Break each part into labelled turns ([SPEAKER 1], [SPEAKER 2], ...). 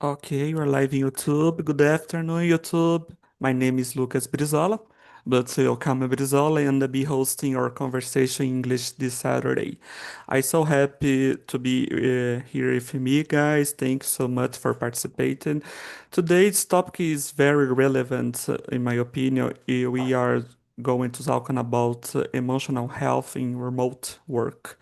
[SPEAKER 1] Okay, we're live in YouTube. Good afternoon, YouTube. My name is Lucas Brizola, but you'll call me Brizola, and I'll be hosting our conversation in English this Saturday. I'm so happy to be here with me, guys. Thanks so much for participating. Today's topic is very relevant, in my opinion. We are going to talk about emotional health in remote work.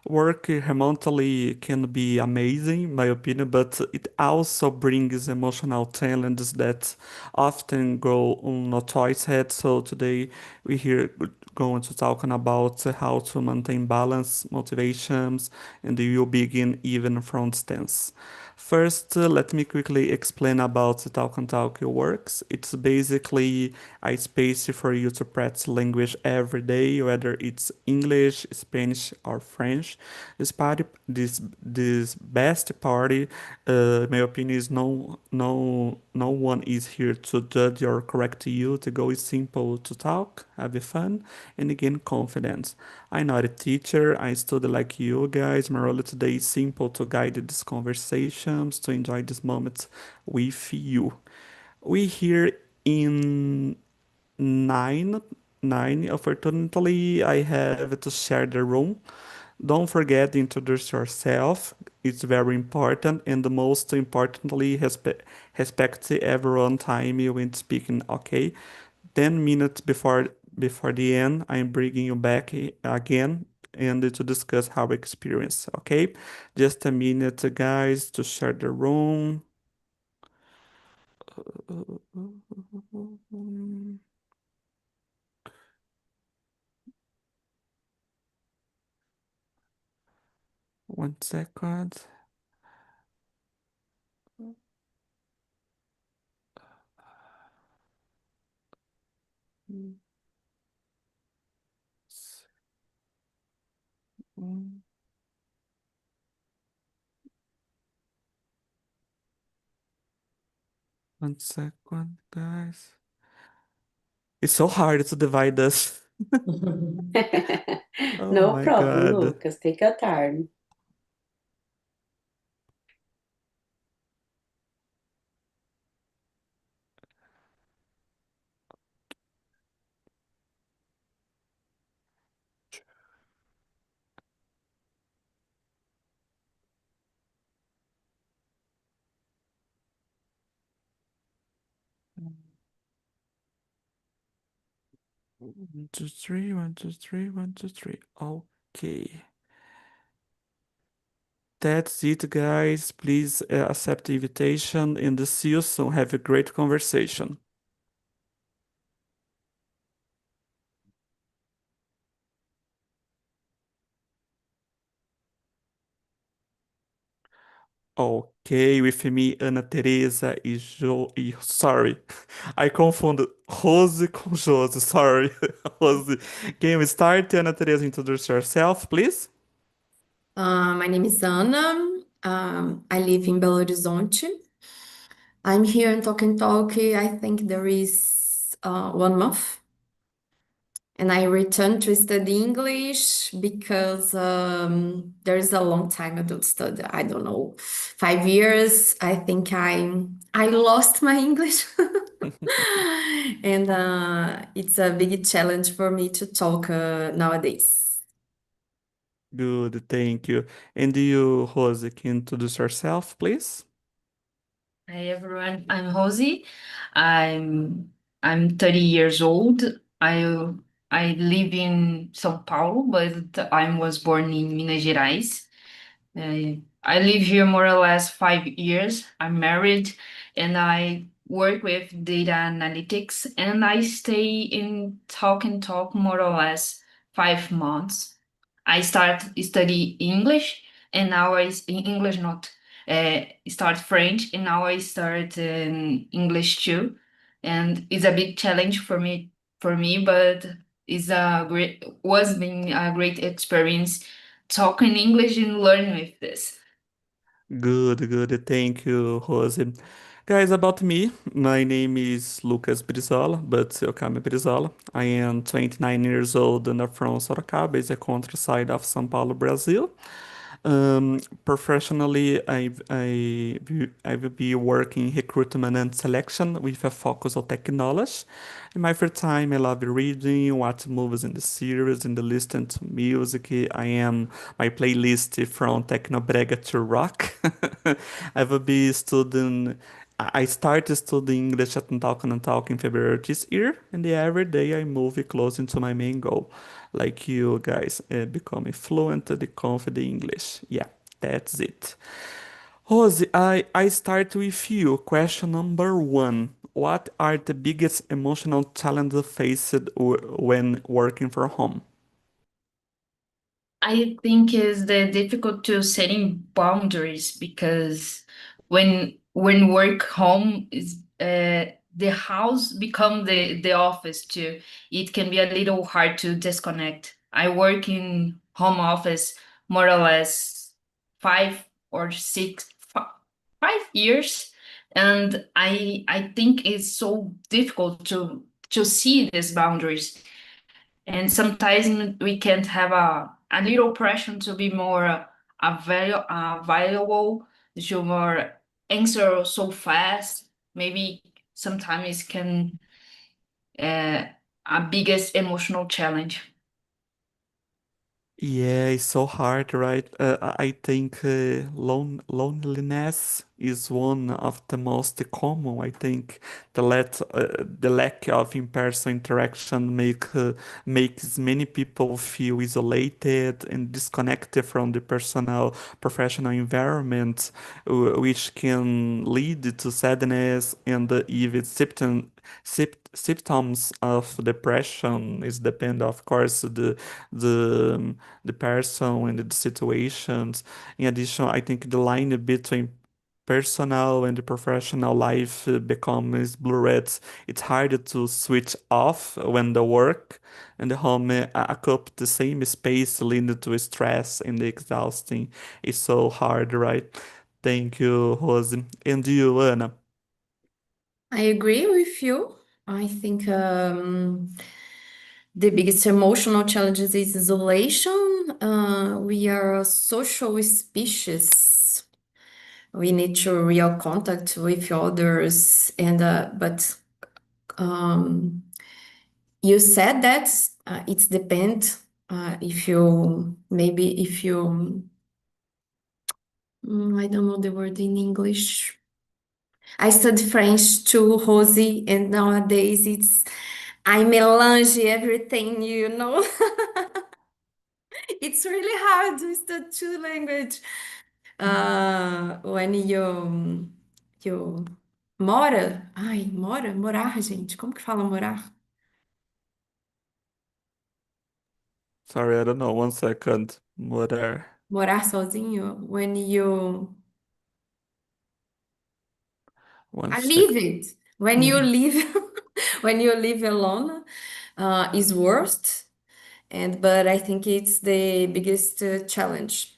[SPEAKER 1] Work remotely can be amazing, in my opinion, but it also brings emotional challenges that often go unnoticed. So today we here going to talking about how to maintain balance, motivations, and we will begin even from stance. First, let me quickly explain about the Talk and Talk works. It's basically a space for you to practice language every day, whether it's English, Spanish, or French. This best party, in my opinion, is no one is here to judge or correct you. To go is simple to talk, have fun, and gain confidence. I'm not a teacher. I study like you guys. My role today is simple to guide these conversations, to enjoy these moments with you. We here in nine nine. Unfortunately, I have to share the room. Don't forget to introduce yourself. It's very important, and the most importantly, respect everyone time when speaking. Okay, 10 minutes before the end, I'm bringing you back again and to discuss our experience. Okay, just a minute, guys, to share the room. One second. One second, guys. It's so hard to divide us. Oh
[SPEAKER 2] No
[SPEAKER 1] my
[SPEAKER 2] problem,
[SPEAKER 1] God.
[SPEAKER 2] Lucas. Take your time.
[SPEAKER 1] One, two, three, one, two, three, one, two, three. Okay. That's it, guys. Please accept the invitation and see you soon. Have a great conversation. Ok, with me, Ana Teresa Sorry, I confundo Rose com Josi. Sorry, Rose. Can we start? Ana Teresa, introduce yourself, please.
[SPEAKER 3] My name is Ana. I live in Belo Horizonte. I'm here in Talk and Talk. I think there is 1 month, and I returned to study English because there is a long time I don't study. I don't know, 5 years. I think I lost my English, and it's a big challenge for me to talk nowadays.
[SPEAKER 1] Good, thank you. And you, Rose, can introduce yourself, please?
[SPEAKER 4] Hi everyone, I'm Rosie. I'm 30 years old. I I live in São Paulo, but I was born in Minas Gerais. I live here more or less 5 years. I'm married and I work with data analytics and I stay in Talk and Talk more or less 5 months. I start study English and now in English not start French and now I start English too. And it's a big challenge for me, but it's a great was been a great experience talking English and learn with this.
[SPEAKER 1] Good, good. Thank you, Rose. Guys, about me, my name is Lucas Brizola, but eu call me Brizola. I am 29 years old and I'm from Sorocaba, it's a countryside of São Paulo, Brazil. Professionally, I will be working recruitment and selection with a focus on technology. In my free time, I love reading, watch movies in the series, and listen to music. I am my playlist from techno brega to rock. I will be studying. I started studying English at Talk in February this year, and every day I move closer to my main goal like you guys, becoming fluent and confident English. Yeah, that's it. Rose, I start with you. Question number one. What are the biggest emotional challenges faced when working from home?
[SPEAKER 4] I think is the difficult to setting boundaries because when work home is the house become the office too. It can be a little hard to disconnect. I work in home office more or less 5 or 6 5 years, and I think it's so difficult to see these boundaries, and sometimes we can't have a little pressure to be more available, to more answer so fast. Maybe sometimes it can uh, a biggest emotional challenge.
[SPEAKER 1] Yeah, it's so hard, right? I think loneliness is one of the most common. I think the lack of in-person interaction makes many people feel isolated and disconnected from the personal professional environment, which can lead to sadness and even symptoms of depression. Is depend, of course, the the person and the situations. In addition, I think the line between personal and the professional life becomes blurred. It's harder to switch off when the work and the home occupy the same space, leading to stress and exhausting. It's so hard, right? Thank you, Rosie. And you, Anna?
[SPEAKER 3] I agree with you. I think the biggest emotional challenges is isolation. We are a social species. We need to real contact with others, and but um, you said that it's depend if you maybe if you I don't know the word in English. I studied French too, Rosie, and nowadays I melange everything, you know. It's really hard to study two language. When you morar, gente. Como que fala morar?
[SPEAKER 1] Sorry, I don't know. One second. What are
[SPEAKER 3] Morar sozinho. When you
[SPEAKER 1] one
[SPEAKER 3] I
[SPEAKER 1] sec?
[SPEAKER 3] leave it. When you
[SPEAKER 1] Mhm.
[SPEAKER 3] live when you live alone, is worst. But I think it's the biggest challenge.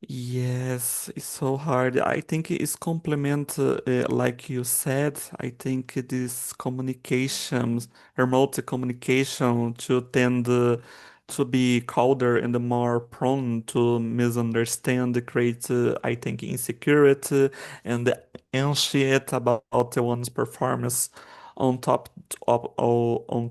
[SPEAKER 1] Yes, it's so hard. I think it's complement, like you said. I think it is communications, remote communication, to tend to be colder and more prone to misunderstand, create, I think, insecurity and anxiety about the one's performance. On top on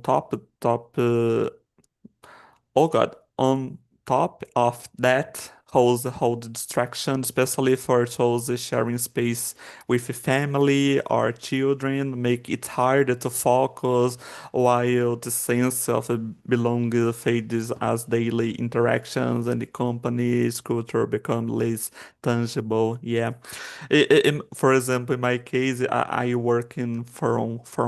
[SPEAKER 1] Oh God, on top of that, hold distraction, especially for those sharing space with family or children, make it harder to focus, while the sense of belonging fades as daily interactions and the company's culture become less tangible. Yeah. For example, in my case, I work in for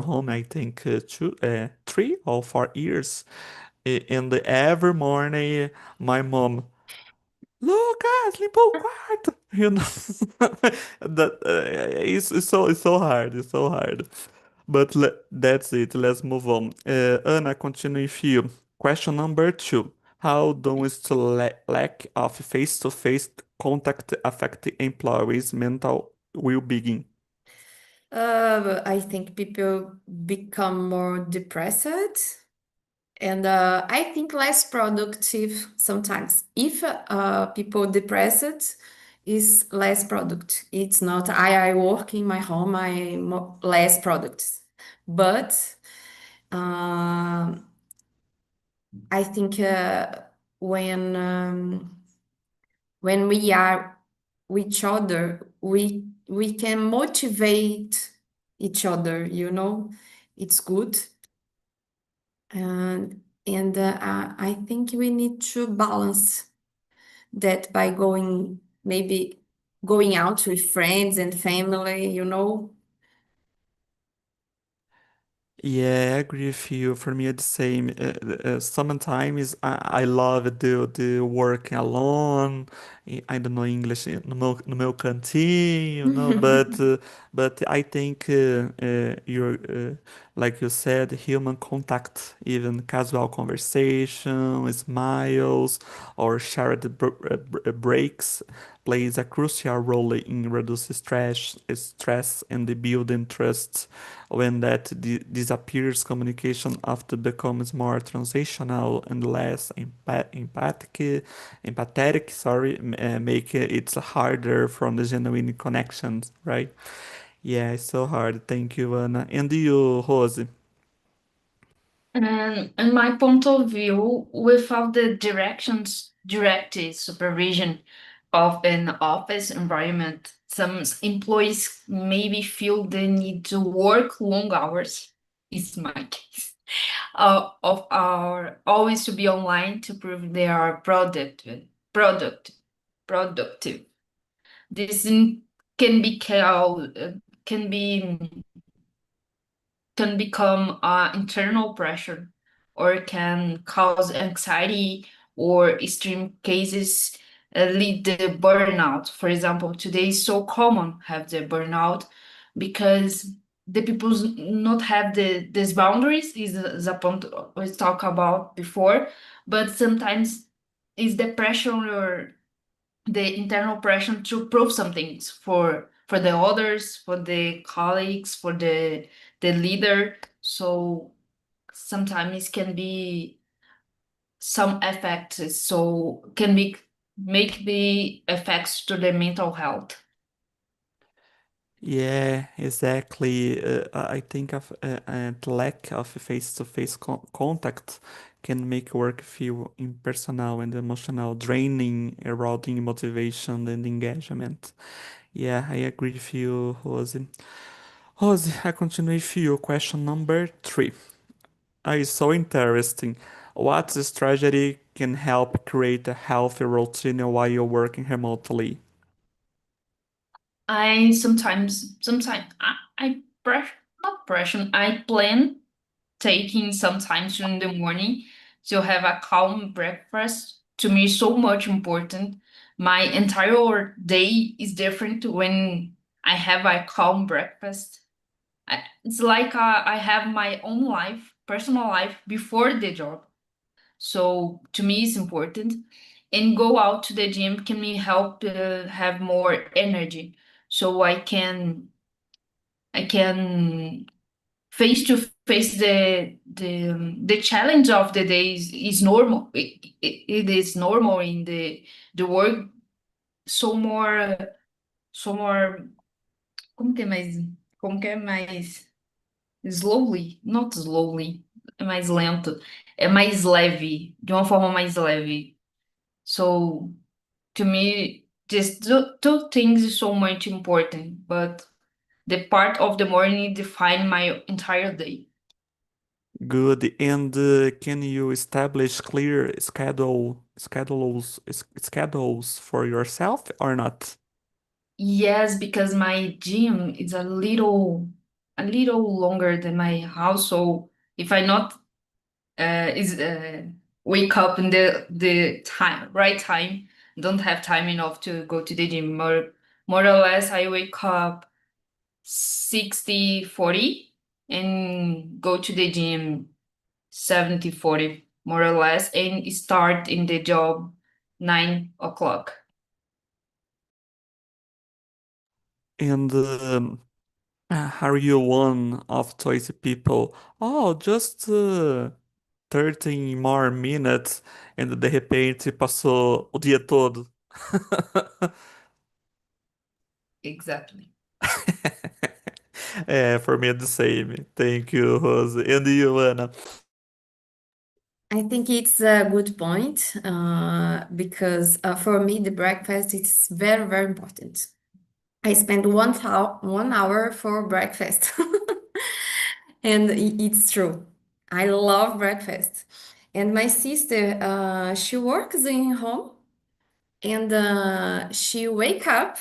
[SPEAKER 1] home, I think 3 or 4 years. And every morning, my mom, Lucas, limpou o quarto. You know, that it's so hard. It's so hard. But that's it. Let's move on. Anna, continue with you. Question number two. How does the lack of face-to-face contact affect employees' mental well-being?
[SPEAKER 3] I think people become more depressed And I think less productive sometimes. If people depressed is less product. It's not I work in my home, I'm less product. But I think when when we are with each other, we can motivate each other, you know. It's good. And I think we need to balance that by maybe going out with friends and family, you know.
[SPEAKER 1] Yeah, I agree with you. For me, it's the same. Sometimes I love the working alone. I don't know English no meu cantinho, but I think you're like you said, human contact, even casual conversation, smiles, or shared breaks plays a crucial role in reducing stress and the building trust. When that disappears, communication often becomes more transactional and less empathetic, sorry, make it harder from the genuine connections, right? Yeah, it's so hard. Thank you, Anna. And you, Rose?
[SPEAKER 4] And in my point of view, without the directed supervision of an office environment, some employees maybe feel the need to work long hours. Is my case. Of our always to be online to prove they are product, productive. This can be can be can become internal pressure or can cause anxiety or extreme cases lead to burnout. For example, today is so common have the burnout because the people not have these boundaries is the point we talked about before, but sometimes is the pressure or the internal pressure to prove some things for the others, for the colleagues, for the leader. So sometimes it can be some effects. So can be make the effects to the mental health.
[SPEAKER 1] Yeah, exactly. I think of the lack of face-to-face contact can make work feel impersonal and emotional, draining, eroding motivation and engagement. Yeah, I agree with you, Rose. Rose, I continue with you. Question number 3. It's so interesting. What strategy can help create a healthy routine while you're working remotely?
[SPEAKER 4] I sometimes I press not pressure. I plan taking some time during the morning to have a calm breakfast to me is so much important. My entire day is different when I have a calm breakfast. It's like I have my own life, personal life before the job. So to me, it's important. And go out to the gym can me help have more energy, so I can face to face the challenge of the day is normal. It is normal in the work. So more so more como que é mais slowly, not slowly, é mais lento, é mais leve, de uma forma mais leve. So to me, just two things is so much important, but the part of the morning define my entire day.
[SPEAKER 1] Good. And can you establish clear schedules for yourself or not?
[SPEAKER 4] Yes, because my gym is a little longer than my house. So if I not is wake up in the right time, don't have time enough to go to the gym. More or less, I wake up 60-40 and go to the gym 70-40, more or less, and start in the job 9 o'clock.
[SPEAKER 1] And are you one of those people? Oh, just 13 more minutes and de repente passou o dia todo.
[SPEAKER 4] Exactly.
[SPEAKER 1] For me the same. Thank you, Rose. And you, Anna?
[SPEAKER 3] I think it's a good point because for me, the breakfast is very, very important. I spend 1 hour for breakfast. And it's true. I love breakfast. And my sister, she works in home and she wake up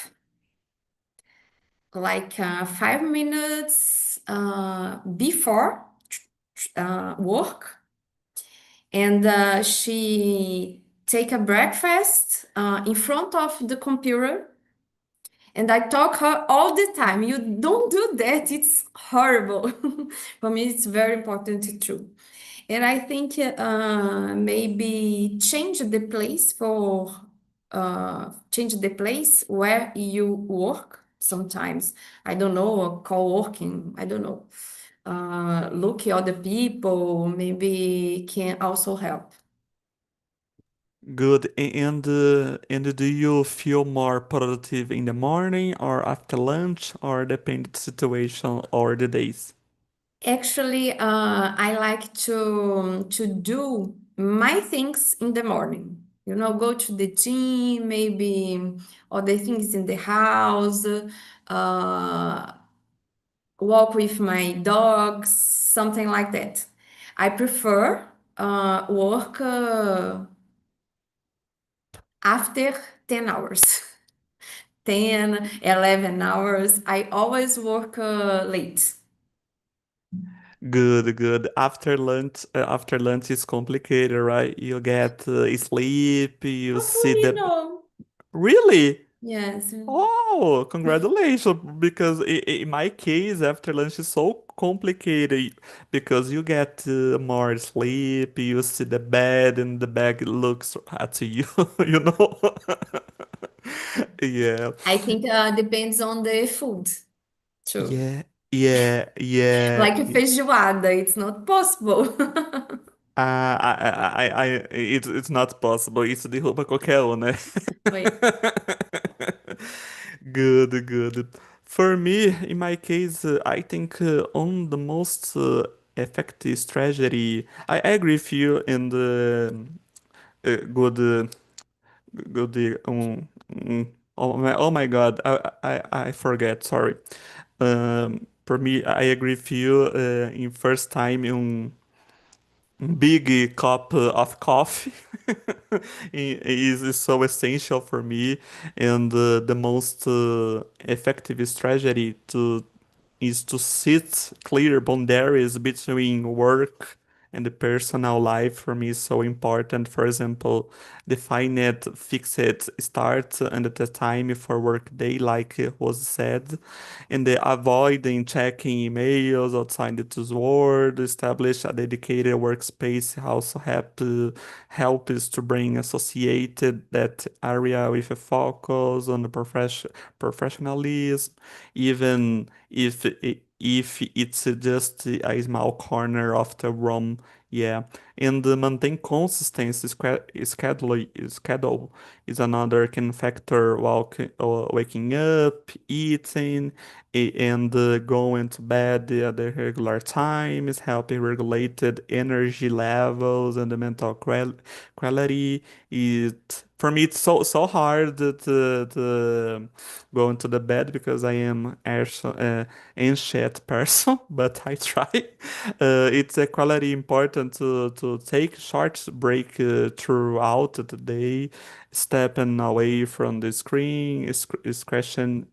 [SPEAKER 3] like 5 minutes before work, and she take a breakfast in front of the computer. And I talk her all the time. You don't do that. It's horrible. For me, it's very important too. And I think maybe change the place where you work sometimes. I don't know, co-working, I don't know. Look at other people, maybe can also help.
[SPEAKER 1] Good. And do you feel more productive in the morning or after lunch or depend the situation or the days?
[SPEAKER 3] Actually, I like to do my things in the morning. You know, go to the gym, maybe other things in the house, walk with my dogs, something like that. I prefer work after 10 hours. 10, 11 hours. I always work late.
[SPEAKER 1] Good, good. After lunch is complicated, right? You get sleep, you
[SPEAKER 3] How
[SPEAKER 1] see
[SPEAKER 3] come you
[SPEAKER 1] the.
[SPEAKER 3] know?
[SPEAKER 1] Really?
[SPEAKER 3] Yes.
[SPEAKER 1] Oh, congratulations! Because in my case, after lunch is so complicated because you get more sleep, you see the bed, and the bed looks at you, you know? Yeah.
[SPEAKER 3] I think depends on the food too.
[SPEAKER 1] Yeah, yeah, yeah.
[SPEAKER 3] Like a feijoada, it's not possible.
[SPEAKER 1] It's not possible. Isso derruba qualquer um, né?
[SPEAKER 3] Wait.
[SPEAKER 1] Good, good. For me, in my case, I think on the most effective strategy, I agree with you in the good, good. Oh my God, I forget. Sorry. For me, I agree with you in first time in big cup of coffee is so essential for me, and the most effective strategy to is to set clear boundaries between work and the personal life. For me is so important. For example, define it fixed start and the time for work day, like was said, and avoiding checking emails outside the word. Establish a dedicated workspace also helps to bring associated that area with a focus on the professionalism, even if it's just a small corner of the room. Yeah, and maintain consistency. Schedule is another can factor. Waking up, eating, and going to bed at the regular times, helping regulated energy levels and the mental quality. It for me it's so hard to go into the bed because I am also ancient person, but I try. It's a quality important to take short break throughout the day, stepping away from the screen, scratching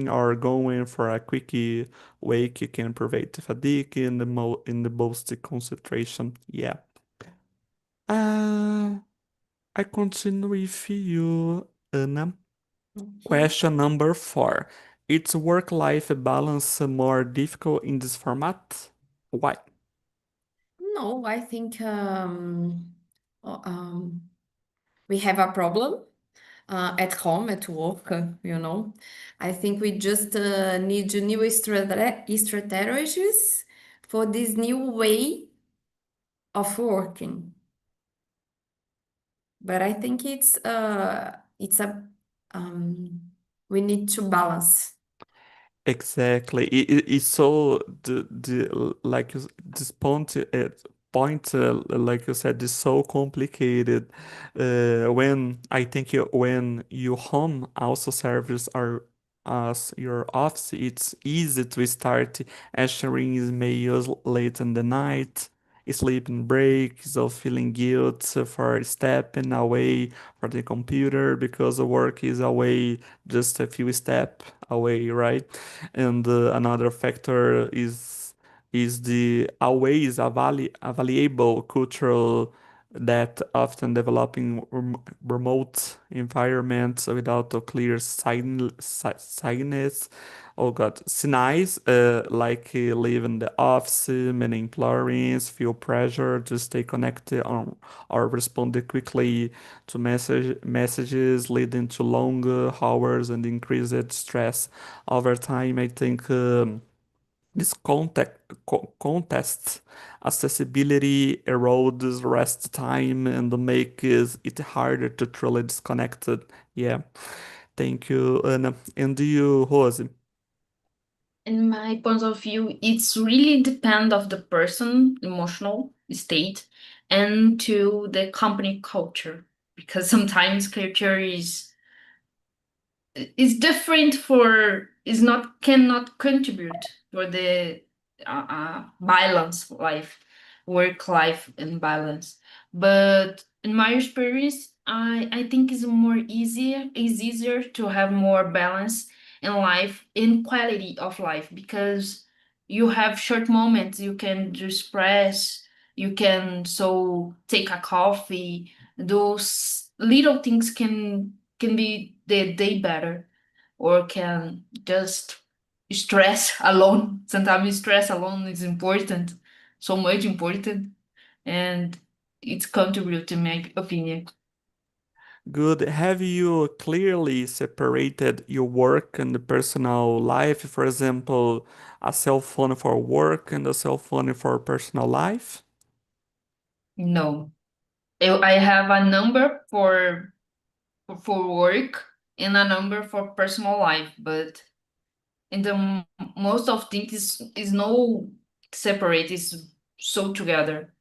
[SPEAKER 1] or going for a quick wake can prevent fatigue in in the most concentration. Yeah. Uh, I continue with you, Anna.
[SPEAKER 3] Okay.
[SPEAKER 1] Question number 4. Is work-life balance more difficult in this format? Why?
[SPEAKER 3] No, I think uh, um, we have a problem at home, at work, you know. I think we just need new strategies for this new way of working. But I think it's we need to balance.
[SPEAKER 1] Exactly. It's so the like this point, like you said, is so complicated. When I think when you home also serves are as your office, it's easy to start answering emails late in the night, sleeping breaks, or feeling guilt for stepping away from the computer because the work is away just a few steps away, right? And another factor is the always a valuable cultural that often developing remote environments without a clear signals. Oh God, signs like live in the office, many employees feel pressure to stay connected or respond quickly to messages, leading to longer hours and increased stress over time. I think this contest accessibility erodes rest time and makes it harder to truly disconnected. Yeah, thank you, Anna. And you, Rose?
[SPEAKER 4] In my point of view, it's really depend of the person, emotional state, and to the company culture. Because sometimes culture is different for is not cannot contribute for the balance life, work life and balance. But in my experience, I think it's more easier is easier to have more balance in life, in quality of life, because you have short moments you can just press, you can so take a coffee. Those little things can be the day better, or can just stress alone. Sometimes stress alone is important, so much important, and it contributes to my opinion.
[SPEAKER 1] Good. Have you clearly separated your work and the personal life? For example, a cell phone for work and a cell phone for personal life?
[SPEAKER 4] No, I have a number for work and a number for personal life, but in the most of things is no separate, is so together.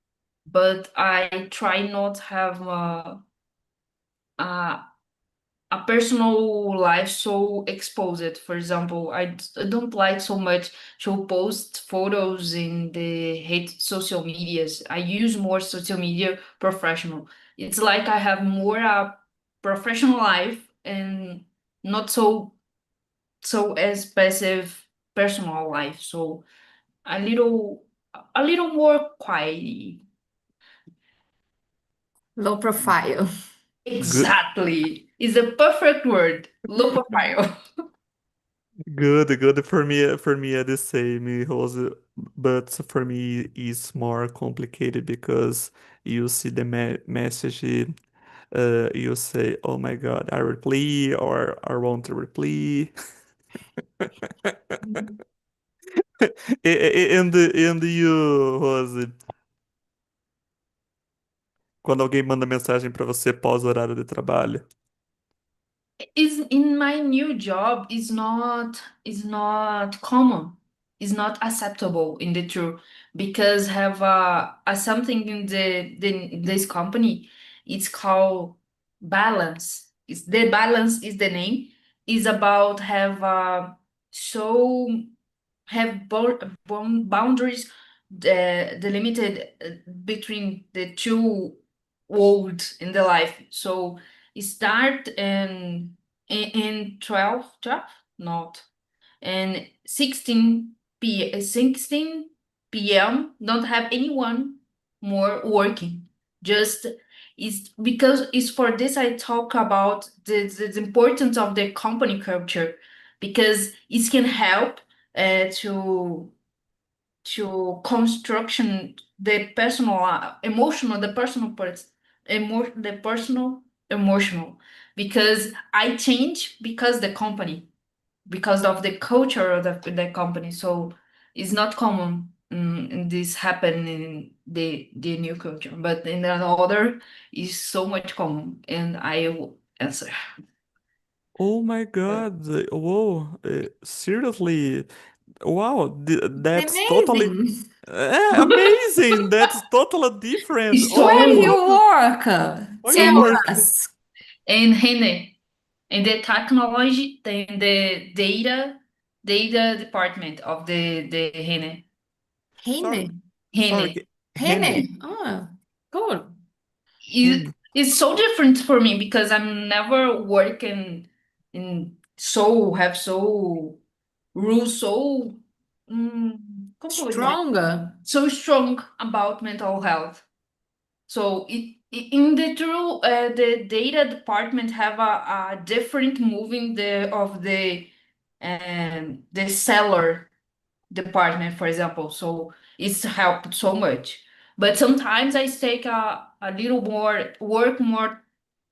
[SPEAKER 4] But I try not have a a personal life so exposed. For example, I don't like so much to post photos in the hate social medias. I use more social media professional. It's like I have more a professional life and not so as passive personal life. So a little more quiet.
[SPEAKER 3] Low profile.
[SPEAKER 1] Good,
[SPEAKER 4] Exactly. Is a perfect word. Low profile.
[SPEAKER 1] good. For me, the same. It was, but for me, it's more complicated because you see the message. You say, "Oh my God, I reply," or "I want to reply." And you, Rose, quando alguém manda mensagem pra você pós horário de trabalho.
[SPEAKER 4] Is in my new job is not common, is not acceptable in the truth, because have a something in this company. It's called balance. It's the balance is the name, is about have so have boundaries delimited between the two worlds in the life. So it start in 12 not and 16 p.m. don't have anyone more working. Just is because it's for this I talk about the importance of the company culture, because it can help to construction the personal emotional the personal parts, the personal emotional, because I change because the company, because of the culture of the company. So it's not common this happen in the new culture, but in another is so much common, and I will answer.
[SPEAKER 1] Oh my God. Whoa. Seriously. Wow. That's totally
[SPEAKER 3] Amazing.
[SPEAKER 1] amazing. That's totally different.
[SPEAKER 4] It's
[SPEAKER 1] Oh
[SPEAKER 3] Where
[SPEAKER 1] my
[SPEAKER 3] you
[SPEAKER 1] God.
[SPEAKER 4] so
[SPEAKER 3] work?
[SPEAKER 1] Where you
[SPEAKER 3] Tell
[SPEAKER 4] in
[SPEAKER 1] work?
[SPEAKER 3] us.
[SPEAKER 4] Rene, in the technology, in the data department of the Rene.
[SPEAKER 1] Sorry.
[SPEAKER 3] Heine.
[SPEAKER 1] Sorry.
[SPEAKER 4] Rene.
[SPEAKER 1] Henny.
[SPEAKER 3] Heine. Ah, cool.
[SPEAKER 1] Henny.
[SPEAKER 4] It's so different for me because I'm never working in so have so rules so como que eu vou dizer?
[SPEAKER 3] Stronger.
[SPEAKER 4] So strong about mental health. So in the true the data department have a different moving the seller department, for example. So it's helped so much. But sometimes I take a little more work more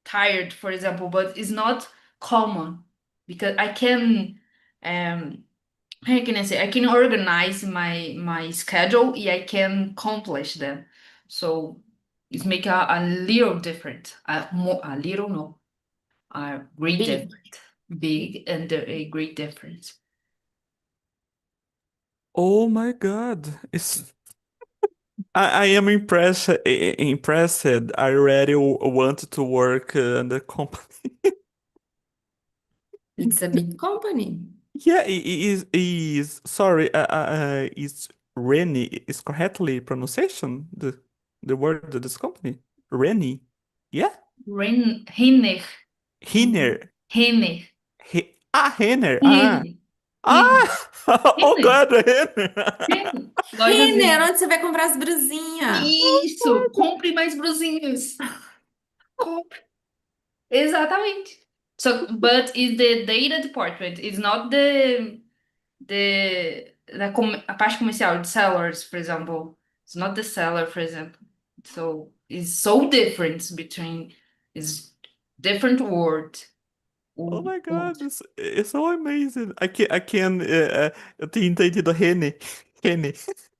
[SPEAKER 4] tired, for example, but it's not common because I can how can I say I can organize my schedule and I can accomplish them. So it's make a little different. A little no. A great
[SPEAKER 3] Big.
[SPEAKER 4] difference. Big and a great difference.
[SPEAKER 1] Oh my God. I am impressed. I already want to work in the company.
[SPEAKER 3] It's a big company.
[SPEAKER 1] Yeah, sorry, is Reni is correctly pronunciation the word of this company? Reni. Yeah?
[SPEAKER 4] Henner.
[SPEAKER 1] Hiner.
[SPEAKER 4] Henner.
[SPEAKER 1] Henner. Ah.
[SPEAKER 4] Henner. Henner.
[SPEAKER 1] Ah! Oh
[SPEAKER 4] Henner.
[SPEAKER 1] God, Henner.
[SPEAKER 4] Henner. Loja
[SPEAKER 3] Renner,
[SPEAKER 4] Renner.
[SPEAKER 3] onde você vai comprar as brusinhas?
[SPEAKER 4] Isso! Compre mais brusinhas. Compre. Exatamente. So, but is the data department, it's not a parte comercial, the sellers, for example. It's not the seller, for example. So it's so different between it's different word.
[SPEAKER 1] Oh my
[SPEAKER 4] O-
[SPEAKER 1] God, it's so amazing. Eu tinha entendido Rene. Rene.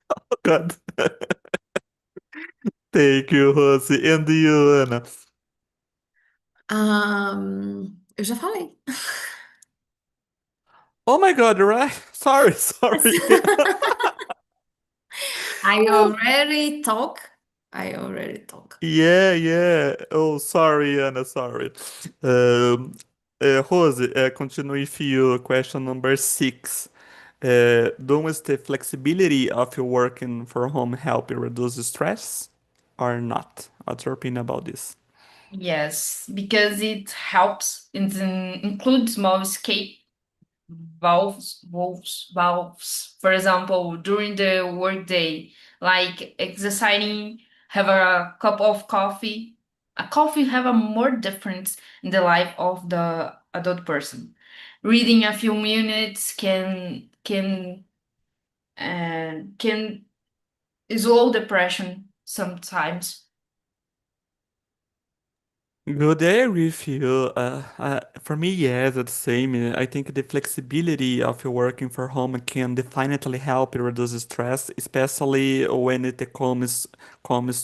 [SPEAKER 1] Oh God. Thank you, Rosy. And you, Ana?
[SPEAKER 3] Eu já falei.
[SPEAKER 1] Oh my God, right? Sorry, sorry.
[SPEAKER 3] I
[SPEAKER 1] Oh,
[SPEAKER 3] already talk. I already talk.
[SPEAKER 1] yeah, yeah. Oh, sorry, Ana, sorry. Rose, continue with you. Question number 6. Does the flexibility of your working from home help you reduce stress or not? What's your opinion about this?
[SPEAKER 4] Yes, because it helps, it includes small escape valves. For example, during the workday, like exercising, have a cup of coffee. A coffee have a more difference in the life of the adult person. Reading a few minutes can slow depression sometimes.
[SPEAKER 1] Good, I agree with you. For me, yes, it's the same. I think the flexibility of your working from home can definitely help you reduce stress, especially when it comes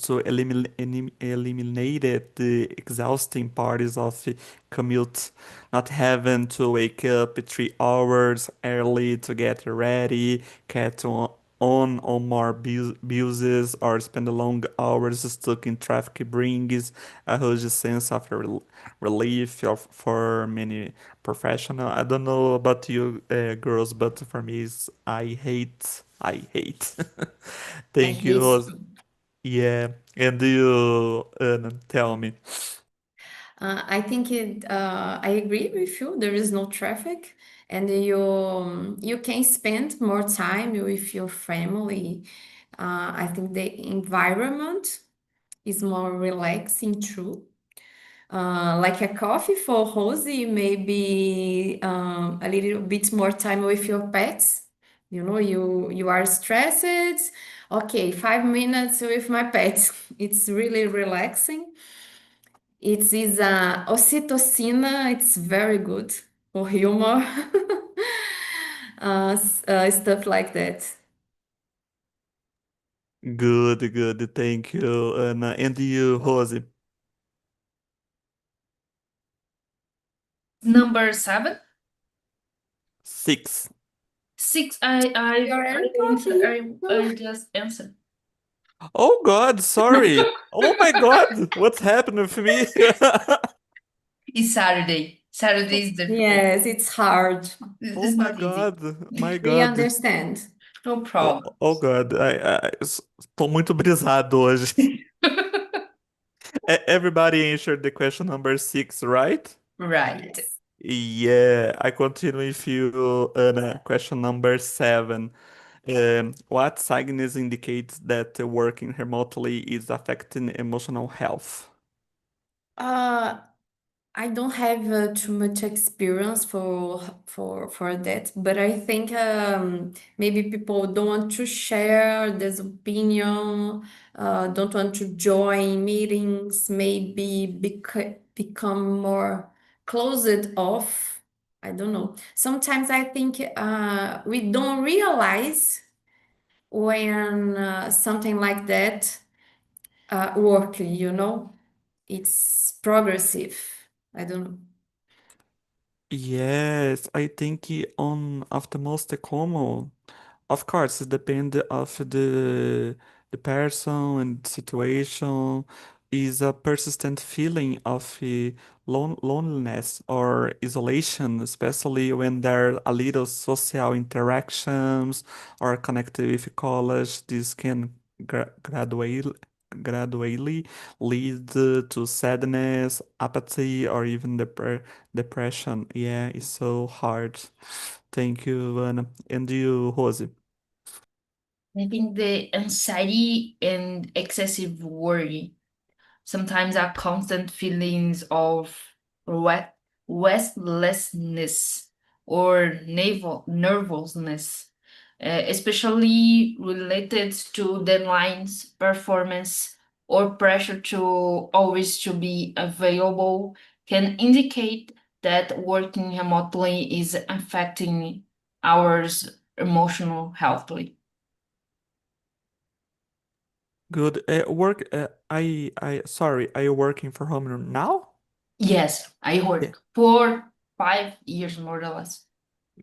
[SPEAKER 1] to eliminate the exhausting parts of the commute, not having to wake up 3 hours early to get ready, get on more buses, or spend long hours stuck in traffic brings a huge sense of relief for many professional. I don't know about you girls, but for me, I hate.
[SPEAKER 3] I
[SPEAKER 1] Thank you,
[SPEAKER 3] hate
[SPEAKER 1] Rose.
[SPEAKER 3] you.
[SPEAKER 1] Yeah, and you tell me.
[SPEAKER 3] I think I agree with you. There is no traffic, and you can spend more time with your family. I think the environment is more relaxing too. Like a coffee for Rosie, maybe a little bit more time with your pets. You are stressed. Okay, 5 minutes with my pets. It's really relaxing. It is oxytocin. It's very good for humor. Stuff like that.
[SPEAKER 1] Good, good. Thank you, Anna. And you, Rosie?
[SPEAKER 4] Number 7.
[SPEAKER 1] Six.
[SPEAKER 4] 6. I
[SPEAKER 3] You're
[SPEAKER 4] answer.
[SPEAKER 3] talking.
[SPEAKER 4] I just answered.
[SPEAKER 1] Oh God, sorry. Oh my God, what's happened with me?
[SPEAKER 4] It's Saturday. Saturday is difficult.
[SPEAKER 3] Yes, it's hard.
[SPEAKER 1] Oh
[SPEAKER 4] It's
[SPEAKER 1] my
[SPEAKER 4] not easy.
[SPEAKER 1] God, my
[SPEAKER 3] We
[SPEAKER 1] God.
[SPEAKER 3] understand.
[SPEAKER 4] No
[SPEAKER 1] Oh,
[SPEAKER 4] problem.
[SPEAKER 1] oh God, tô muito brisado hoje. Everybody answered the question number six, right?
[SPEAKER 4] Right.
[SPEAKER 3] Yes.
[SPEAKER 1] Yeah, I continue with you, Anna. Question number seven. What signs indicates that working remotely is affecting emotional health?
[SPEAKER 3] Uh, I don't have too much experience for that, but I think maybe people don't want to share this opinion, don't want to join meetings, maybe become more closed off. I don't know. Sometimes I think we don't realize when something like that work, it's progressive. I don't know.
[SPEAKER 1] Yes, I think on of the most common, of course, it depends of the person and situation. Is a persistent feeling of loneliness or isolation, especially when there are a little social interactions or connected with college. This can gradually lead to sadness, apathy, or even depression. Yeah, it's so hard. Thank you, Anna. And you, Rosie?
[SPEAKER 4] I think the anxiety and excessive worry, sometimes are constant feelings of re- restlessness or nervousness, especially related to deadlines, performance, or pressure to always to be available, can indicate that working remotely is affecting our emotional healthly.
[SPEAKER 1] Good. Sorry, are you working for home now?
[SPEAKER 4] Yes, I
[SPEAKER 1] Yeah.
[SPEAKER 4] work for 5 years more or less.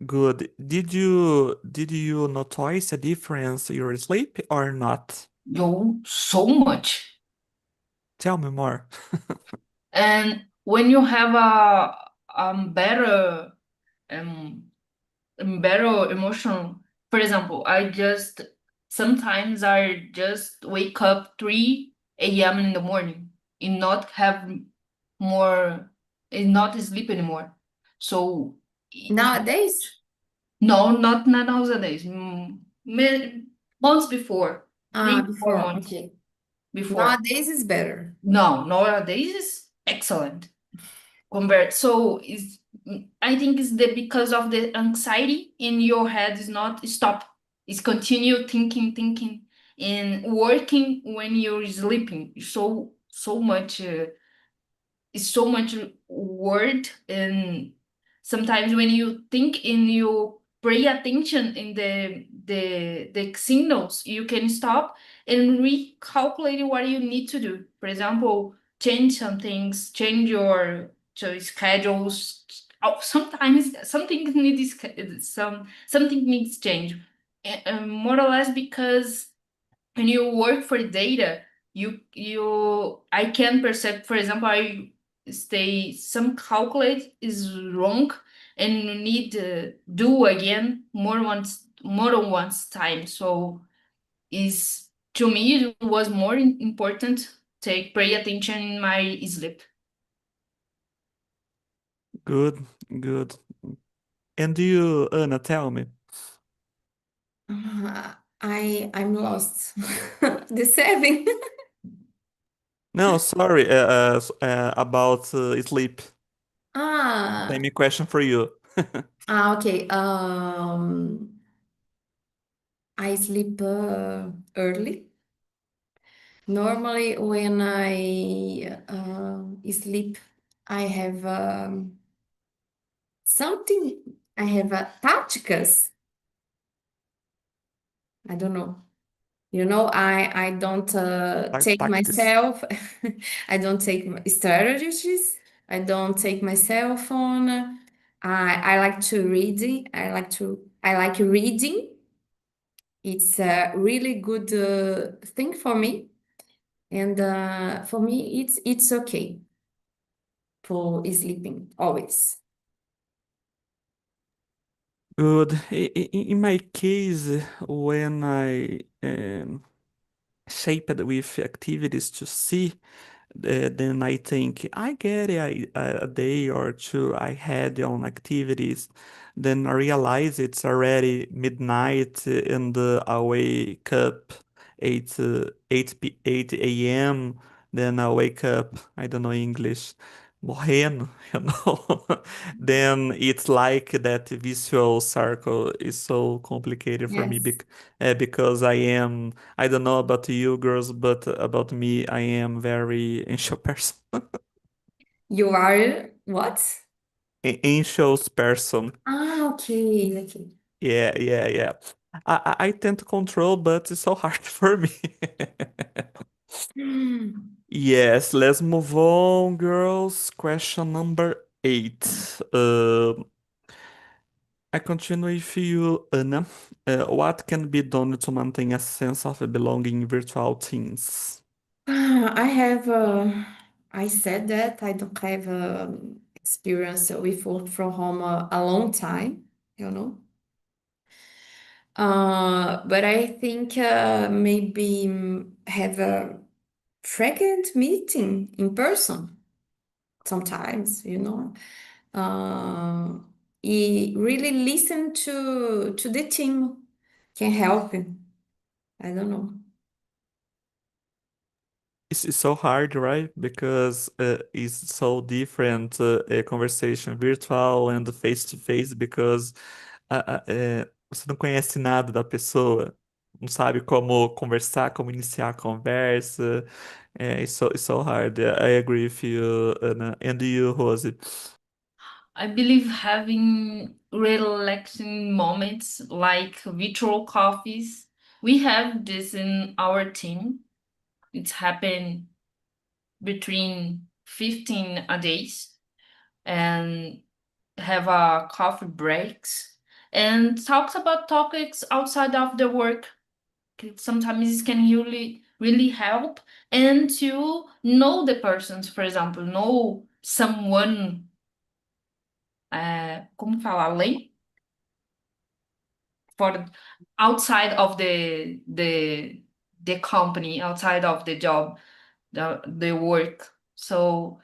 [SPEAKER 1] Good. Did you notice a difference in your sleep or not?
[SPEAKER 4] Yo, so much.
[SPEAKER 1] Tell me more.
[SPEAKER 4] And when you have better um better emotion, for example, I just wake up 3 a.m. in the morning and not have more and not sleep anymore. So
[SPEAKER 3] Nowadays,
[SPEAKER 4] no, not nowadays. Months before, three, four
[SPEAKER 3] before,
[SPEAKER 4] months
[SPEAKER 3] okay.
[SPEAKER 4] before.
[SPEAKER 3] Nowadays is better.
[SPEAKER 4] No, nowadays is excellent. Compared, so is I think it's the because of the anxiety in your head is not stop. It's continue thinking, and working when you're sleeping. So much. Is so much word, and sometimes when you think and you pay attention in the signals, you can stop and recalculate what you need to do. For example, change some things, change your schedules. Oh, sometimes something needs change. More or less because when you work for data, you I can perceive, for example, I stay some calculate is wrong and you need to do again more than once time. So is to me it was more important take pay attention in my sleep.
[SPEAKER 1] Good, good. And you, Anna, tell me.
[SPEAKER 3] I'm lost. The seven.
[SPEAKER 1] No, sorry, about sleep.
[SPEAKER 3] Ah,
[SPEAKER 1] Same question for you.
[SPEAKER 3] okay. I sleep early. Normally, when I sleep, I have something. I have táticas. I don't know. You know, I don't take
[SPEAKER 1] Tactics.
[SPEAKER 3] myself, I don't take strategies, I don't take my cell phone. I like to reading. I like reading. It's a really good thing for me, and for me, it's okay for sleeping always.
[SPEAKER 1] Good. In my case, when I shaped with activities to see, then I think I get a day or two I had on activities. Then I realize it's already midnight and I wake up 8 a.m. Then I wake up, I don't know English, morrendo, you know. Then it's like that visual circle is so complicated for me
[SPEAKER 3] Yes.
[SPEAKER 1] because I don't know about you girls, but about me, I am very anxious person.
[SPEAKER 3] You are what?
[SPEAKER 1] Anxious person.
[SPEAKER 3] Ah, okay, okay.
[SPEAKER 1] Yeah, yeah, yeah. I tend to control, but it's so hard for me.
[SPEAKER 3] Hmm.
[SPEAKER 1] Yes, let's move on, girls. Question number 8. I continue with you, Anna. What can be done to maintain a sense of belonging in virtual teams?
[SPEAKER 3] I have, I said that I don't have experience with work from home a long time, you know. But I think maybe have a frequent meeting in person sometimes, you know. Uh, really listen to the team can help. I don't know.
[SPEAKER 1] It's so hard, right? Because it's so different a conversation virtual and face to face, because você não conhece nada da pessoa, não sabe como conversar, como iniciar a conversa. It's so hard. I agree with you, Anna. And you, Rose?
[SPEAKER 4] I believe having relaxing moments like virtual coffees. We have this in our team. It's happened between 15 a days and have a coffee breaks and talks about topics outside of the work. Sometimes it can really help and to know the persons, for example, know someone, como falar, além for outside of the company, outside of the job, the work. So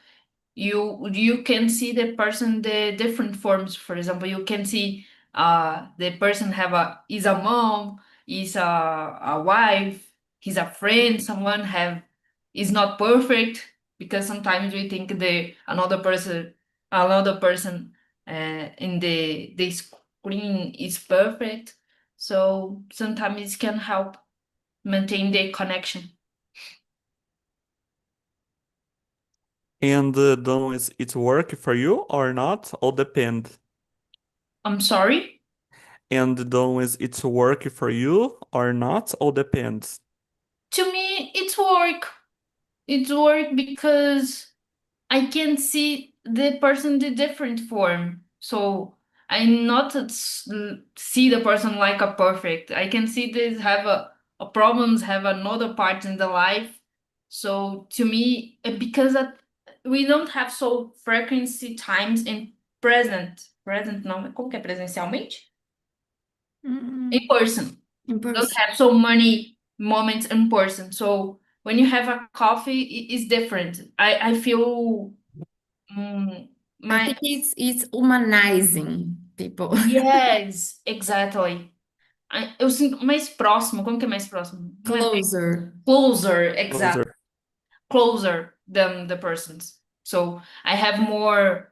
[SPEAKER 4] you can see the person the different forms. For example, you can see the person have a is a mom, is a wife, he's a friend, someone have is not perfect, because sometimes we think the another person in the screen is perfect. So sometimes it can help maintain the connection.
[SPEAKER 1] And don't it work for you or not? All depend.
[SPEAKER 4] I'm sorry.
[SPEAKER 1] And don't it work for you or not? All depends.
[SPEAKER 4] To me, it's work. It's work because I can see the person the different form. So I not see the person like a perfect. I can see this have a problems, have another part in the life. So to me, because that we don't have so frequency times in present não, como que é presencialmente? In
[SPEAKER 3] Mm,
[SPEAKER 4] person.
[SPEAKER 3] in
[SPEAKER 4] Don't
[SPEAKER 3] person.
[SPEAKER 4] have so many moments in person. So when you have a coffee, it's different. I feel
[SPEAKER 3] I
[SPEAKER 4] my
[SPEAKER 3] think it's humanizing people.
[SPEAKER 4] yes, exactly. Eu sinto mais próximo. Como que é mais próximo? Não é
[SPEAKER 3] Closer.
[SPEAKER 4] closer, exactly.
[SPEAKER 1] Closer.
[SPEAKER 4] Closer than the persons. So I have more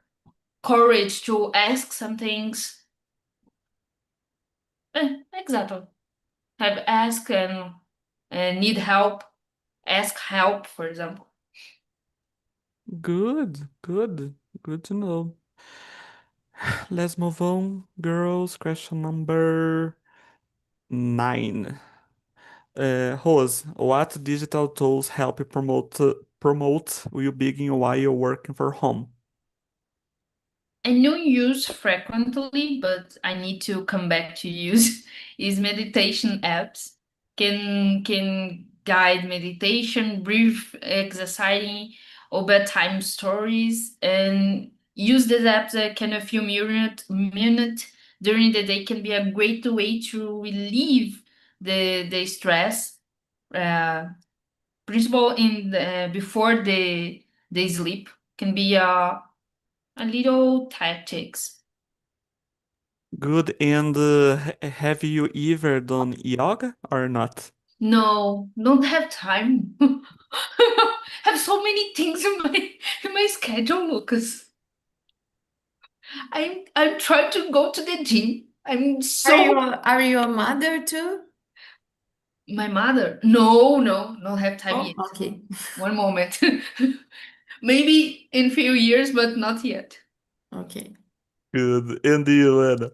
[SPEAKER 4] courage to ask some things. Exactly. Have ask and need help. Ask help, for example.
[SPEAKER 1] Good, good, good to know. Let's move on, girls. Question number 9. Rose, what digital tools help you promote well-being while you're working from home?
[SPEAKER 4] I don't use frequently, but I need to come back to use is meditation apps. Can guide meditation, brief exercising, or bedtime stories, and use these apps that can a few minute during the day can be a great way to relieve the stress. Uh, Principal in before the sleep can be a little tactics.
[SPEAKER 1] Good. And have you ever done yoga or not?
[SPEAKER 4] No, don't have time. Have so many things in my schedule, Lucas. I'm trying to go to the gym. I'm so
[SPEAKER 3] Are you a mother too?
[SPEAKER 4] my mother. No, don't have time
[SPEAKER 3] Oh,
[SPEAKER 4] yet.
[SPEAKER 3] okay.
[SPEAKER 4] One moment. Maybe in few years, but not yet.
[SPEAKER 3] Okay.
[SPEAKER 1] Good. And you, Anna?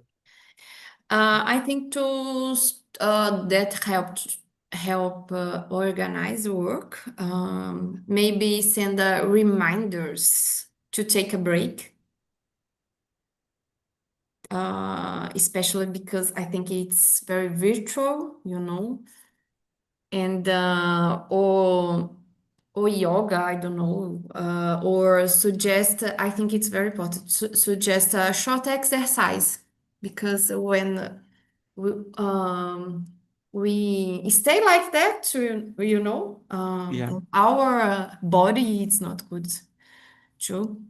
[SPEAKER 3] I think tools that help organize work. Maybe send reminders to take a break. Especially because I think it's very virtual, and or yoga, I don't know, or suggest. I think it's very important. Suggest a short exercise because when we we stay like that,
[SPEAKER 1] Yeah.
[SPEAKER 3] our body it's not good too.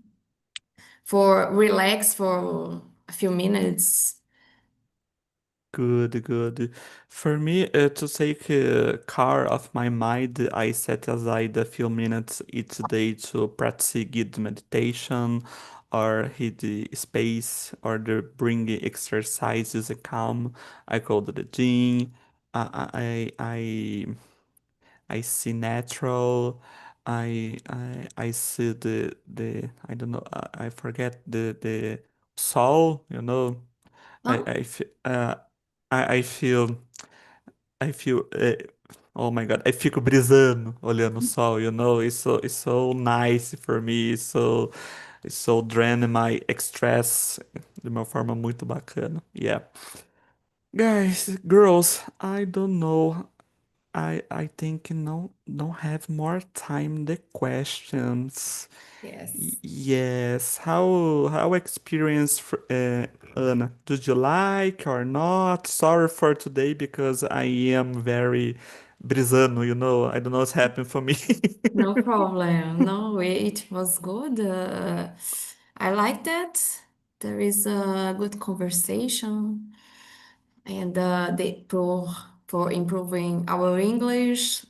[SPEAKER 3] For relax for a few minutes.
[SPEAKER 1] Good, good. For me, to take care of my mind, I set aside a few minutes each day to practice guided meditation or hit the space or the bring exercises and calm. I go to the gym. I see natural. I see the I don't know. I forget the soul. I
[SPEAKER 3] Huh?
[SPEAKER 1] I fe- uh, I feel I feel oh my God, I fico brisando olhando o sol, it's so nice for me, it's so draining my stress de uma forma muito bacana. Yeah. Guys, girls, I don't know. I think no don't have more time the questions.
[SPEAKER 3] Yes.
[SPEAKER 1] Yes. How experience Anna? Did you like or not? Sorry for today because I am very brisano, I don't know what's happened for me.
[SPEAKER 3] No problem. No, it was good. I like that. There is a good conversation and for improving our English.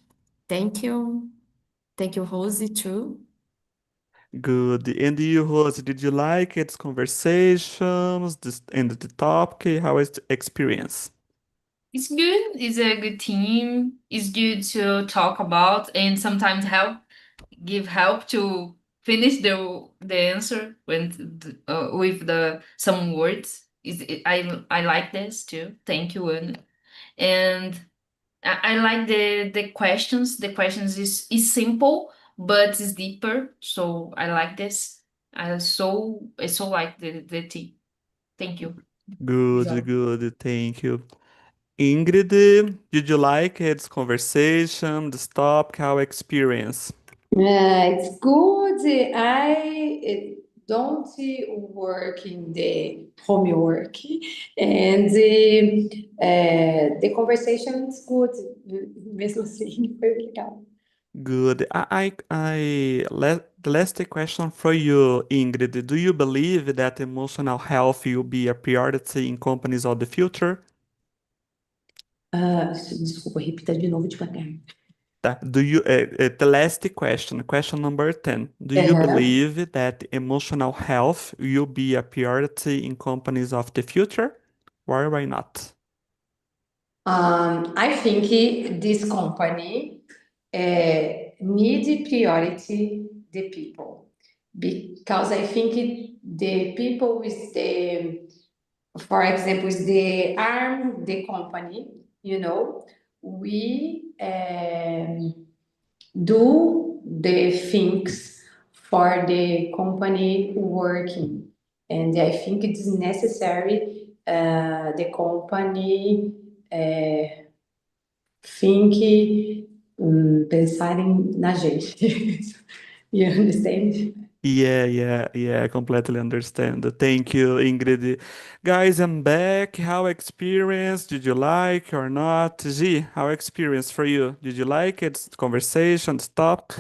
[SPEAKER 3] Thank you. Thank you, Rosie, too.
[SPEAKER 1] Good. And you, host, did you like its conversations and the topic? How is the experience?
[SPEAKER 4] It's good. It's a good team. It's good to talk about and sometimes give help to finish the answer with the some words. I like this too. Thank you, and I like the questions. The questions is simple but it's deeper. So I like this. I so like the team. Thank you.
[SPEAKER 1] Good,
[SPEAKER 4] Isabel.
[SPEAKER 1] good. Thank you. Ingrid, did you like its conversation, the topic, how experience?
[SPEAKER 2] It's good. I don't work in the homework, and the conversation is good. Mesmo assim, foi legal.
[SPEAKER 1] Good. The last question for you, Ingrid. Do you believe that emotional health will be a priority in companies of the future?
[SPEAKER 2] Desculpa, repita de novo devagar.
[SPEAKER 1] Tá. The last question number 10. Do you
[SPEAKER 2] Aham.
[SPEAKER 1] believe that emotional health will be a priority in companies of the future? Why not?
[SPEAKER 2] I think this company need priority the people because I think the people is for example, is the arm the company. We do the things for the company working. And I think it's necessary the company think pensarem na gente. You understand?
[SPEAKER 1] Yeah, I completely understand. Thank you, Ingrid. Guys, I'm back. How experience? Did you like or not? G, how experience for you? Did you like it? Conversation, stop?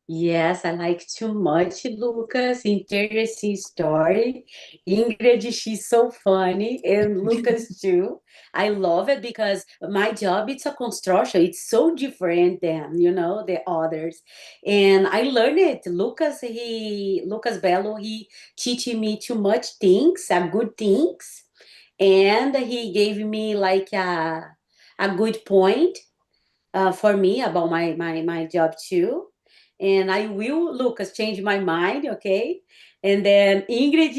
[SPEAKER 5] Yes, I like too much, Lucas. Interesting story. Ingrid, she's so funny, and Lucas too. I love it because my job it's a construction. It's so different than the others, and I learned it. Lucas Bello, he teaching me too much things, good things, and he gave me like a good point for me about my job too. And I will, Lucas, change my mind, okay? And then Ingrid,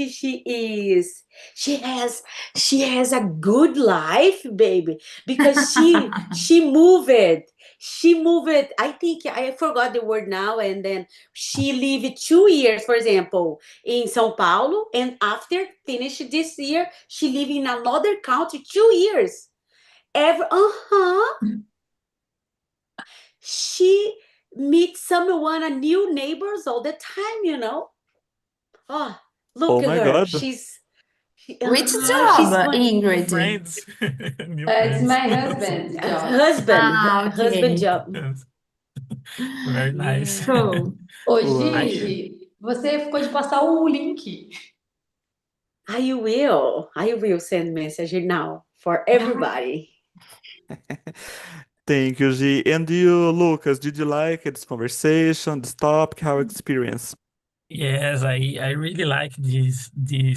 [SPEAKER 5] she has a good life, baby, because she moved it. She moved it. I think I forgot the word now. And then she lived 2 years, for example, in São Paulo. And after finish this year, she live in another country 2 years. She meets someone, a new neighbors all the time. Oh,
[SPEAKER 1] Oh
[SPEAKER 5] look at
[SPEAKER 1] my
[SPEAKER 5] her.
[SPEAKER 1] God.
[SPEAKER 3] Which
[SPEAKER 5] She's
[SPEAKER 3] job,
[SPEAKER 5] funny.
[SPEAKER 3] Ingrid?
[SPEAKER 6] Friends. New
[SPEAKER 2] It's
[SPEAKER 6] friends.
[SPEAKER 2] my husband's job.
[SPEAKER 5] Husband
[SPEAKER 3] Okay.
[SPEAKER 5] job.
[SPEAKER 6] Yes. Very nice.
[SPEAKER 3] Cool.
[SPEAKER 2] Ô,
[SPEAKER 1] Wow.
[SPEAKER 2] Gigi, você ficou de passar o link.
[SPEAKER 5] I will send message now for everybody.
[SPEAKER 1] Thank you, G. And you, Lucas, did you like this conversation, this topic? How experience?
[SPEAKER 6] Yes, I really like this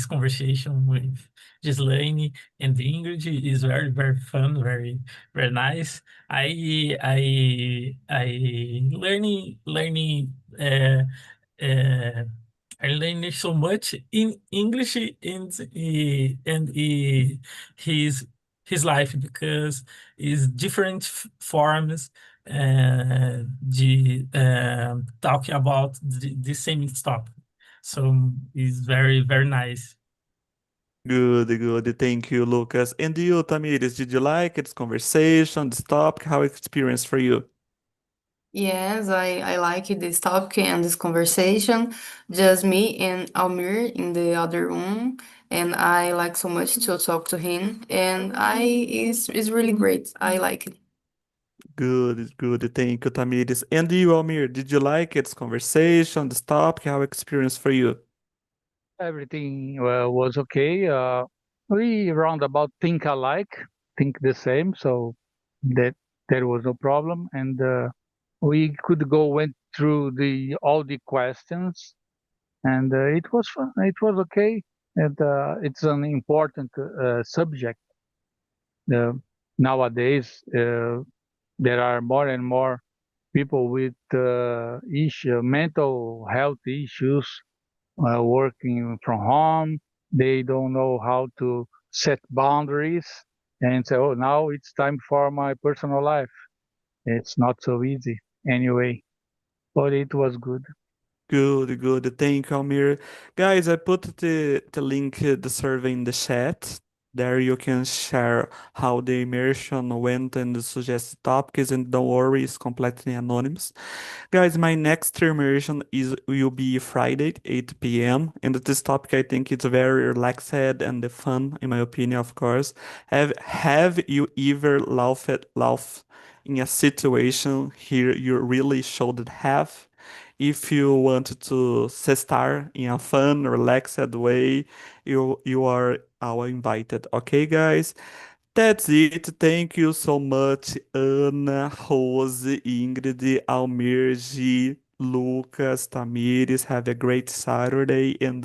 [SPEAKER 6] conversation with Gislaine and Ingrid. Is very very fun, very very nice. I learning uh, I learned so much in English and his life because it's different forms talking about the same topic. So it's very, very nice.
[SPEAKER 1] Good. Thank you, Lucas. And you, Tamiris, did you like this conversation, this topic? How experience for you?
[SPEAKER 3] Yes, I like this topic and this conversation. Just me and Almir in the other room, and I like so much to talk to him. And it's really great. I like it.
[SPEAKER 1] Good. Thank you, Tamiris. And you, Almir, did you like this conversation, this topic? How experience for you?
[SPEAKER 7] Everything was okay. We roundabout think alike, think the same, so that there was no problem, and we went through all the questions, and it was fun. It was okay, and it's an important subject uh, nowadays. There are more and more people with mental health issues working from home. They don't know how to set boundaries and say, oh, now it's time for my personal life. It's not so easy anyway, but it was good.
[SPEAKER 1] Good. Thank you, Almir. Guys, I put the link, the survey in the chat. There you can share how the immersion went and suggest topics, and don't worry, it's completely anonymous. Guys, my next immersion will be Friday, 8 p.m. And this topic I think it's very relaxed and fun, in my opinion, of course. Have you ever laughed in a situation here you really should have? If you want to start in a fun, relaxed way, you are all invited. Okay, guys? That's it. Thank you so much, Ana, Rose, Ingrid, Almir, G, Lucas, Tamires. Have a great Saturday and